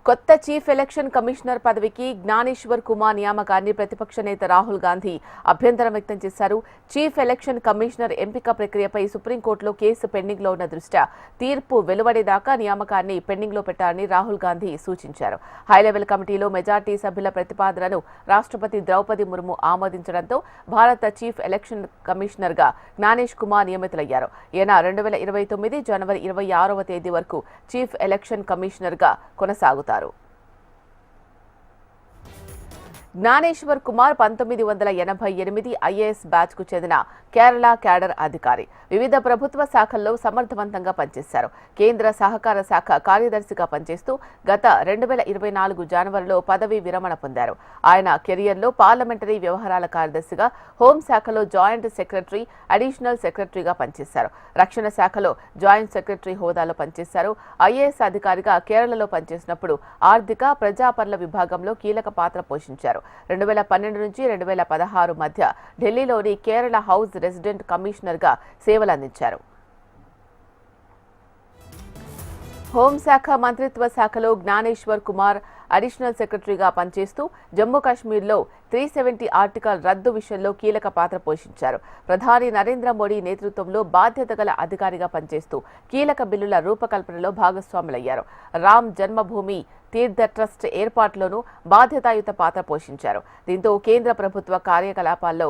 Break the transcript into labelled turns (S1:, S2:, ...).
S1: కొత్త chief election commissioner పదవికి జ్ఞానేశ్వర్ కుమార్ నియామకాన్ని ప్రతిపక్ష నేత రాహుల్ గాంధీ అభ్యంతరం వ్యక్తం చేశారు. చీఫ్ ఎలక్షన్ కమిషనర్ ఎంపిక ప్రక్రియపై సుప్రీంకోర్టులో కేసు పెండింగ్లో ఉన్న దృష్ట్యా తీర్పు వెలువడేదాకా నియామకాన్ని పెండింగ్లో పెట్టాలని రాహుల్ గాంధీ సూచించారు. హైలెవెల్ కమిటీలో మెజార్టీ సభ్యుల ప్రతిపాదనను రాష్ట్రపతి ద్రౌపది ముర్ము ఆమోదించడంతో భారత చీఫ్ ఎలక్షన్ కమిషనర్గా జ్ఞానేష్ కుమార్ నియమితులయ్యారు. ఈయన 2029 జనవరి 26వ తేదీ వరకు చీఫ్ ఎలక్షన్ కమిషనర్గా కొనసాగుతారు. జ్ఞానేశ్వర్ కుమార్ 1988 ఐఏఎస్ బ్యాచ్ కు చెందిన కేరళ క్యాడర్ అధికారి. వివిధ ప్రభుత్వ శాఖల్లో సమర్థవంతంగా పనిచేశారు. కేంద్ర సహకార శాఖ కార్యదర్శిగా పనిచేస్తూ గత 2024 జనవరిలో పదవీ విరమణ పొందారు. ఆయన కెరియర్లో పార్లమెంటరీ వ్యవహారాల కార్యదర్శిగా, హోంశాఖలో జాయింట్ సెక్రటరీ, అడిషనల్ సెక్రటరీగా పనిచేశారు. రక్షణ శాఖలో జాయింట్ సెక్రటరీ హోదాలో పనిచేశారు. ఐఏఎస్ అధికారిగా కేరళలో పనిచేసినప్పుడు ఆర్థిక, ప్రజాపర్ల విభాగంలో కీలక పాత్ర పోషించారు. 2012 నుంచి 2016 మధ్య ఢిల్లీలోని కేరళ హౌస్ రెసిడెంట్ కమిషనర్గా సేవలందించారు. హోంశాఖ మంత్రిత్వ శాఖలో జ్ఞానేశ్వర్ కుమార్ అడిషనల్ సెక్రటరీగా పనిచేస్తూ జమ్మూ కాశ్మీర్లో 370 ఆర్టికల్ రద్దు విషయంలో కీలక పాత్ర పోషించారు. ప్రధాని నరేంద్ర మోడీ నేతృత్వంలో బాధ్యత గల అధికారిగా పనిచేస్తూ కీలక బిల్లుల రూపకల్పనలో భాగస్వాములయ్యారు. రామ్ జన్మభూమి తీర్థ ట్రస్ట్ ఏర్పాటులోనూ బాధ్యతాయుత పాత్ర పోషించారు. దీంతో కేంద్ర ప్రభుత్వ కార్యకలాపాల్లో